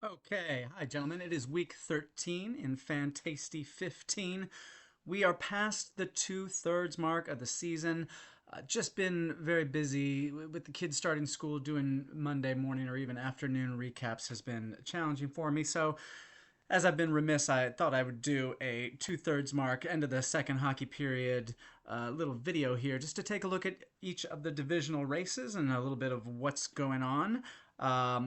Okay, hi gentlemen. It is week 13 in Fantasty 15. We are past the two-thirds mark of the season. Just been very busy with the kids starting school. Doing Monday morning or even afternoon recaps has been challenging for me. So as I've been remiss, I thought I would do a two-thirds mark, end of the second hockey period, little video here just to take a look at each of the divisional races and a little bit of what's going on.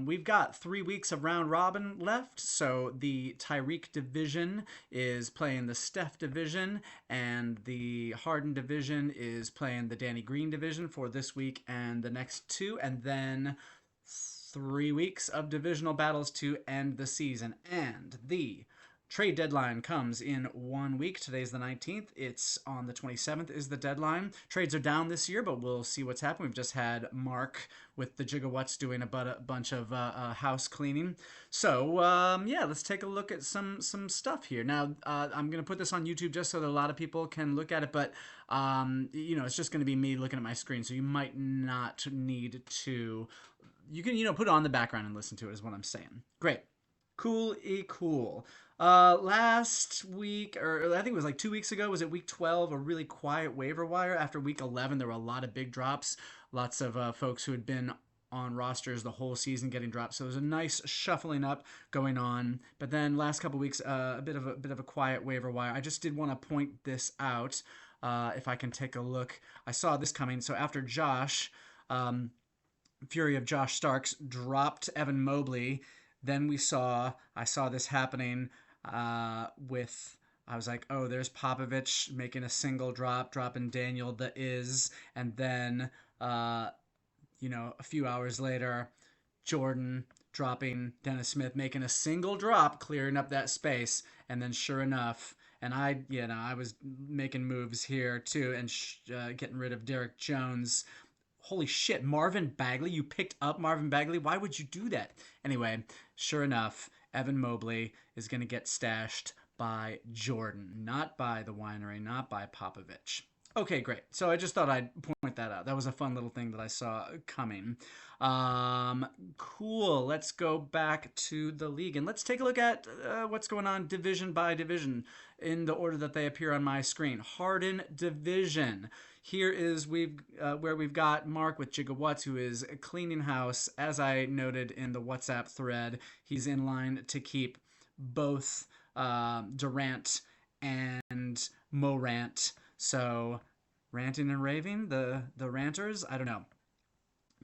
We've got 3 weeks of round robin left, so the Tyreek division is playing the Steph division, and the Harden division is playing the Danny Green division for this week and the next two, and then 3 weeks of divisional battles to end the season. And the trade deadline comes in 1 week. Today's the 19th. It's on the 27th is the deadline. Trades are down this year, but we'll see what's happened. We've just had Mark with the Gigawatts doing a bunch of house cleaning. So yeah, let's take a look at some stuff here. Now I'm gonna put this on YouTube just so that a lot of people can look at it, but it's just gonna be me looking at my screen, so you might not need to. You can put it on the background and listen to it is what I'm saying. Great. Cool. Last week, or I think it was like 2 weeks ago, was it week 12? A really quiet waiver wire. After week 11, there were a lot of big drops. Lots of folks who had been on rosters the whole season getting dropped. So there's a nice shuffling up going on. But then last couple weeks, a bit of a quiet waiver wire. I just did want to point this out. If I can take a look, I saw this coming. So after Josh. Fury of Josh Starks dropped Evan Mobley. Then I saw this happening with. I was like, oh, there's Popovich making a single drop, dropping Daniel the Is, and then a few hours later, Jordan dropping Dennis Smith, making a single drop, clearing up that space, and then sure enough. And I was making moves here too, and getting rid of Derek Jones. Holy shit, Marvin Bagley? You picked up Marvin Bagley? Why would you do that? Anyway, sure enough, Evan Mobley is going to get stashed by Jordan, not by the winery, not by Popovich. Okay, great. So I just thought I'd point that out. That was a fun little thing that I saw coming. Cool. Let's go back to the league and let's take a look at what's going on division by division in the order that they appear on my screen. Harden division. Here is where we've got Mark with Gigawatts, who is cleaning house. As I noted in the WhatsApp thread, he's in line to keep both Durant and Morant. So ranting and raving, the ranters, I don't know.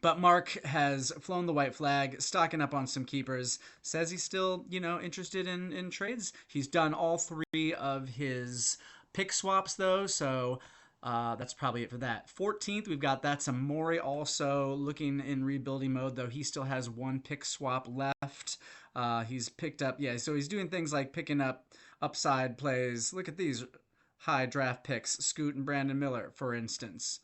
But Mark has flown the white flag, stocking up on some keepers, says he's still, interested in trades. He's done all three of his pick swaps, though, so that's probably it for that. 14th, we've got that's Amorey, also looking in rebuilding mode, though he still has one pick swap left. He's picked up, so he's doing things like picking up upside plays. Look at these high draft picks, Scoot and Brandon Miller, for instance.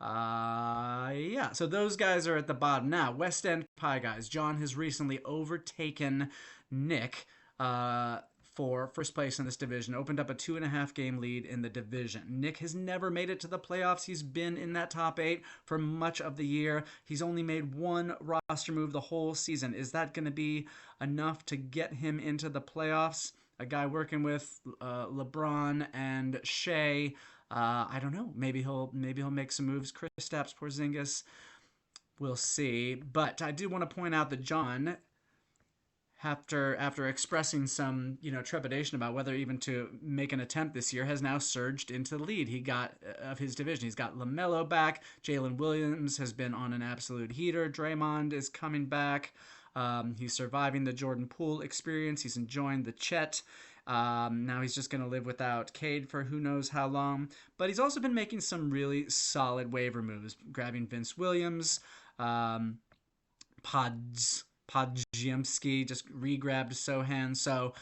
So those guys are at the bottom. Now, West End Pie guys. John has recently overtaken Nick for first place in this division, opened up a 2.5 game lead in the division. Nick has never made it to the playoffs. He's been in that top 8 for much of the year. He's only made one roster move the whole season. Is that going to be enough to get him into the playoffs? A guy working with LeBron and Shea. I don't know. Maybe he'll make some moves. Kristaps Porzingis. We'll see. But I do want to point out that John, after expressing some trepidation about whether even to make an attempt this year, has now surged into the lead. He got of his division. He's got LaMelo back. Jalen Williams has been on an absolute heater. Draymond is coming back. He's surviving the Jordan Poole experience. He's enjoying the Chet. Now he's just going to live without Cade for who knows how long. But he's also been making some really solid waiver moves, grabbing Vince Williams, Podziemski, just re-grabbed Sohan. So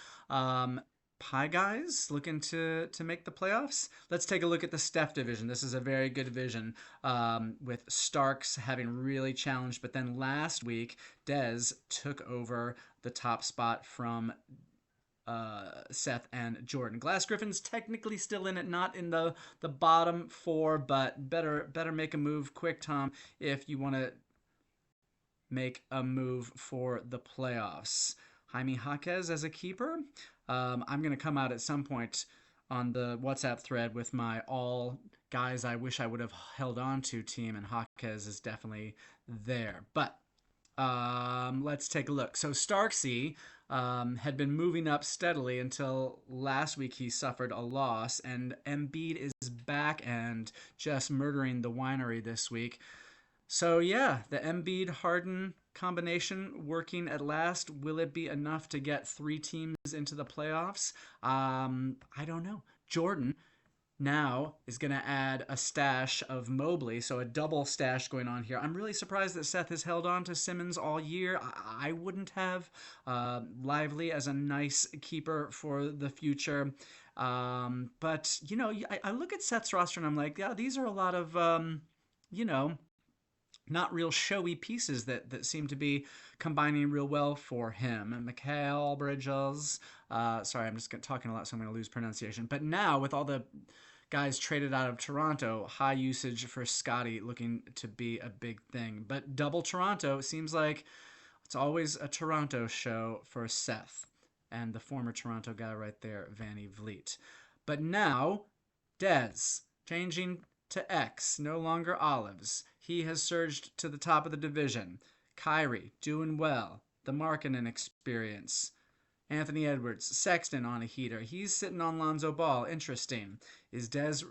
Pie guys looking to make the playoffs. Let's take a look at the Steph division. This is a very good division with Starks having really challenged. But then last week, Dez took over the top spot from Seth and Jordan. Glass Griffin's technically still in it, not in the bottom 4, but better make a move quick, Tom, if you want to make a move for the playoffs. Jaime Jaquez as a keeper. I'm going to come out at some point on the WhatsApp thread with my all guys I wish I would have held on to team, and Jaquez is definitely there. But let's take a look. So Starksy had been moving up steadily until last week he suffered a loss, and Embiid is back and just murdering the winery this week. So yeah, the Embiid Harden combination working at last. Will it be enough to get 3 teams into the playoffs? I don't know. Jordan now is going to add a stash of Mobley, so a double stash going on here. I'm really surprised that Seth has held on to Simmons all year. I wouldn't have. Lively as a nice keeper for the future. But, you know, I look at Seth's roster and I'm like, yeah, these are a lot of, you know, not real showy pieces that seem to be combining real well for him. And Mikal Bridges, sorry, I'm just talking a lot, so I'm going to lose pronunciation. But now, with all the guys traded out of Toronto, high usage for Scotty looking to be a big thing. But double Toronto, it seems like it's always a Toronto show for Seth. And the former Toronto guy right there, Vanny Vliet. But now, Dez, changing to X, no longer Olives. He has surged to the top of the division. Kyrie, doing well. The Markkanen experience. Anthony Edwards, Sexton on a heater. He's sitting on Lonzo Ball. Interesting. Is Dez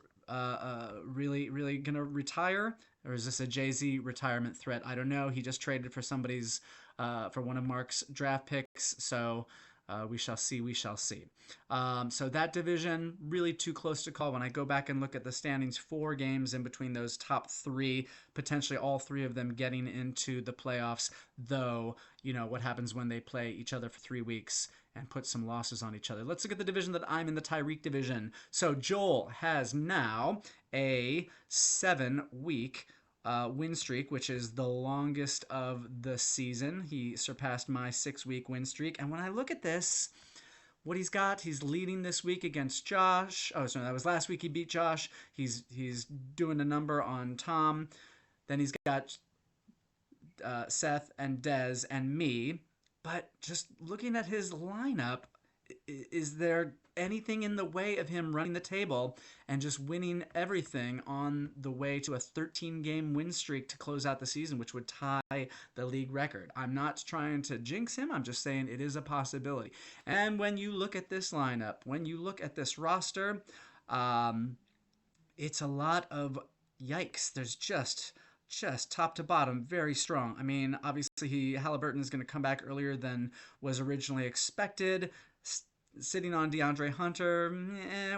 really going to retire? Or is this a Jay-Z retirement threat? I don't know. He just traded for somebody's, for one of Mark's draft picks. So we shall see. We shall see. So that division, really too close to call. When I go back and look at the standings, 4 games in between those top 3, potentially all 3 of them getting into the playoffs, though, you know, what happens when they play each other for 3 weeks and put some losses on each other. Let's look at the division that I'm in, the Tyreek division. So Joel has now a 7-week win streak, which is the longest of the season. He surpassed my 6-week win streak. And when I look at this, what he's got, he's leading this week against Josh. Oh, sorry, that was last week he beat Josh. He's doing a number on Tom. Then he's got Seth and Dez and me. But just looking at his lineup, is there anything in the way of him running the table and just winning everything on the way to a 13-game win streak to close out the season, which would tie the league record? I'm not trying to jinx him. I'm just saying it is a possibility. And when you look at this lineup, when you look at this roster, it's a lot of yikes. There's just top to bottom, very strong. I mean, obviously Halliburton is going to come back earlier than was originally expected. Sitting on DeAndre Hunter.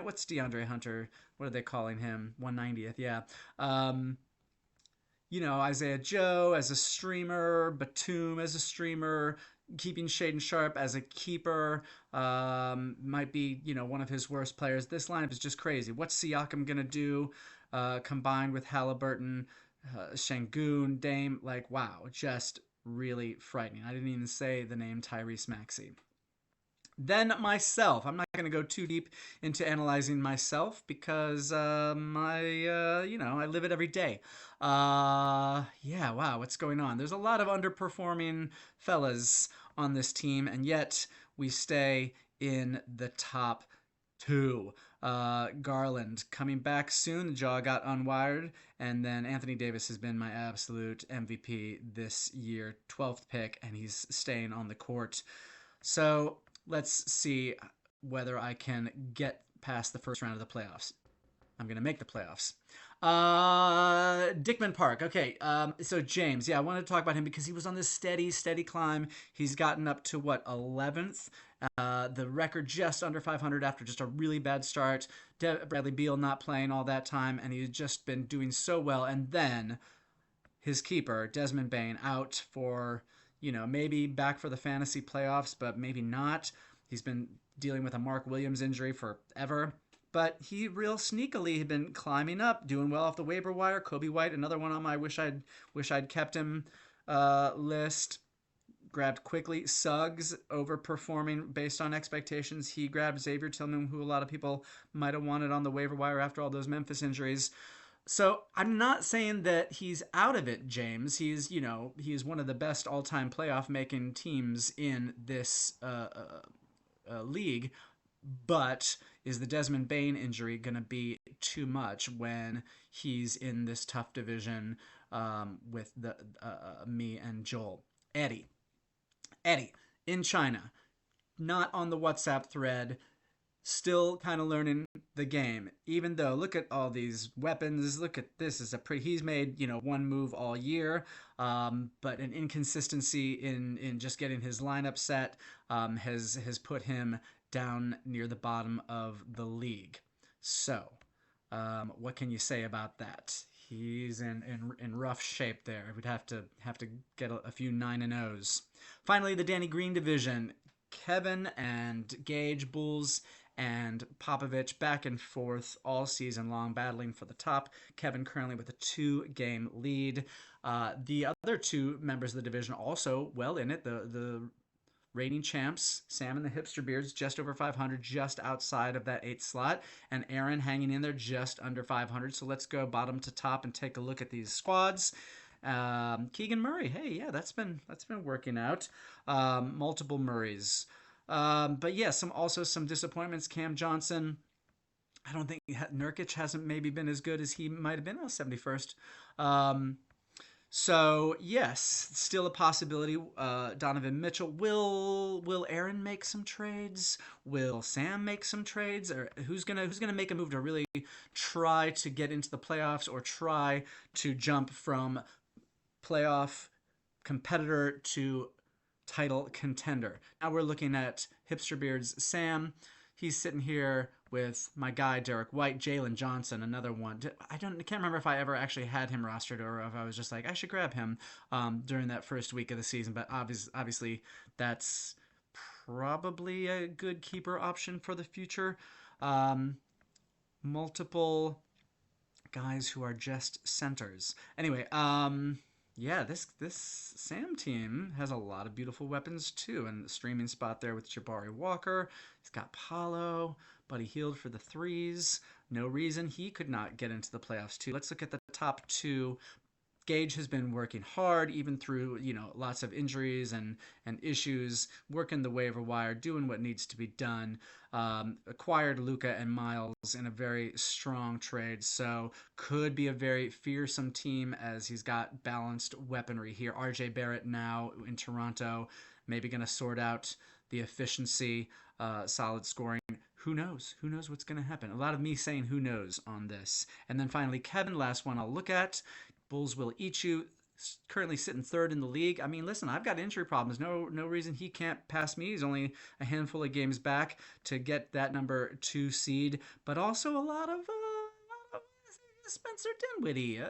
What's DeAndre Hunter? What are they calling him? 190th, yeah. You know, Isaiah Joe as a streamer, Batum as a streamer, keeping Shaden Sharp as a keeper, might be, you know, one of his worst players. This lineup is just crazy. What's Siakam going to do combined with Halliburton, Şengün, Dame? Like, wow, just really frightening. I didn't even say the name Tyrese Maxey. Then myself. I'm not going to go too deep into analyzing myself because I live it every day. Yeah, wow, what's going on? There's a lot of underperforming fellas on this team, and yet we stay in the top 2. Garland coming back soon. The jaw got unwired, and then Anthony Davis has been my absolute MVP this year, 12th pick, and he's staying on the court. So let's see whether I can get past the first round of the playoffs. I'm going to make the playoffs. Dickman Park. Okay, so James, yeah, I wanted to talk about him because he was on this steady climb. He's gotten up to, 11th? The record just under 500 after just a really bad start. Bradley Beal not playing all that time, and he's just been doing so well. And then his keeper, Desmond Bane, out for, maybe back for the fantasy playoffs, but maybe not. He's been dealing with a Mark Williams injury forever. But he real sneakily had been climbing up, doing well off the waiver wire. Kobe White, another one on my wish I'd kept him list. Grabbed quickly. Suggs overperforming based on expectations. He grabbed Xavier Tillman, who a lot of people might have wanted on the waiver wire after all those Memphis injuries. So I'm not saying that he's out of it, James. He's one of the best all-time playoff making teams in this league. But is the Desmond Bain injury going to be too much when he's in this tough division with the me and Joel? Eddie, Eddie in China, not on the WhatsApp thread, still kind of learning the game. Even though, look at all these weapons. Look at this. Is a pretty. He's made one move all year, but an inconsistency in just getting his lineup set has put him down near the bottom of the league. So, what can you say about that? He's in rough shape there. We'd have to get a few 9-0s. Finally, the Danny Green division. Kevin and Gage, Bulls and Popovich back and forth all season long, battling for the top. Kevin currently with a 2-game lead. The other two members of the division also well in it. The reigning champs, Sam and the Hipster Beards, just over 500, just outside of that 8th slot, and Aaron hanging in there just under 500. So let's go bottom to top and take a look at these squads. Keegan Murray, hey, yeah, that's been working out. Multiple Murrays. But yeah, some disappointments. Cam Johnson, I don't think Nurkic hasn't maybe been as good as he might have been. 71st. So yes, still a possibility. Donovan Mitchell. Will Aaron make some trades? Will Sam make some trades? Or who's gonna make a move to really try to get into the playoffs or try to jump from playoff competitor to title contender? Now we're looking at Hipster Beard's Sam. He's sitting here with my guy Derek White, Jalen Johnson, another one. I can't remember if I ever actually had him rostered or if I was just like I should grab him during that first week of the season. But obviously that's probably a good keeper option for the future. Multiple guys who are just centers. Anyway, yeah, this Sam team has a lot of beautiful weapons too, and the streaming spot there with Jabari Walker. He's got Paulo, Buddy Hield for the threes. No reason he could not get into the playoffs too. Let's look at the top two. Gage has been working hard, even through lots of injuries and issues, working the waiver wire, doing what needs to be done. Acquired Luka and Miles in a very strong trade, so could be a very fearsome team as he's got balanced weaponry here. RJ Barrett now in Toronto, maybe going to sort out the efficiency, solid scoring. Who knows? Who knows what's going to happen? A lot of me saying who knows on this. And then finally, Kevin, last one I'll look at. Bulls will eat you. Currently sitting third in the league. I mean, listen, I've got injury problems. No reason he can't pass me. He's only a handful of games back to get that number 2 seed. But also a lot of Spencer Dinwiddie.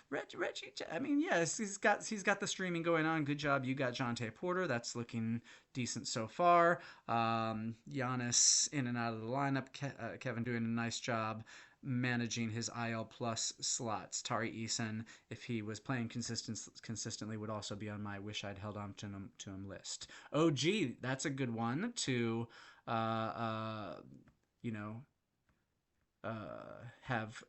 Reggie. I mean, yes, he's got the streaming going on. Good job. You got Jonte Porter. That's looking decent so far. Giannis in and out of the lineup. Kevin doing a nice job managing his IL plus slots. Tari Eason, if he was playing consistently, would also be on my wish I'd held on to him list. OG, that's a good one to have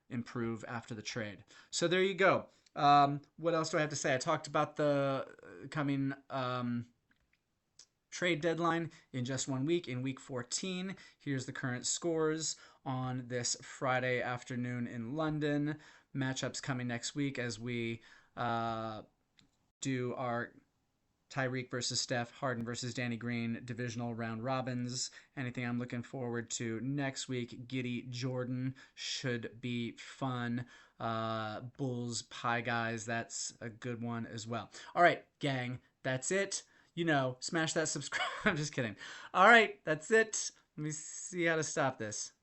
improve after the trade. So there you go. What else do I have to say? I talked about the coming trade deadline in just 1 week, in week 14. Here's the current scores on this Friday afternoon in London. Matchups coming next week as we do our Tyreek versus Steph, Harden versus Danny Green, divisional round robins. Anything I'm looking forward to next week, Giddy Jordan should be fun. Bulls, Pie Guys, that's a good one as well. All right, gang, that's it. Smash that subscribe. I'm just kidding. All right, that's it. Let me see how to stop this.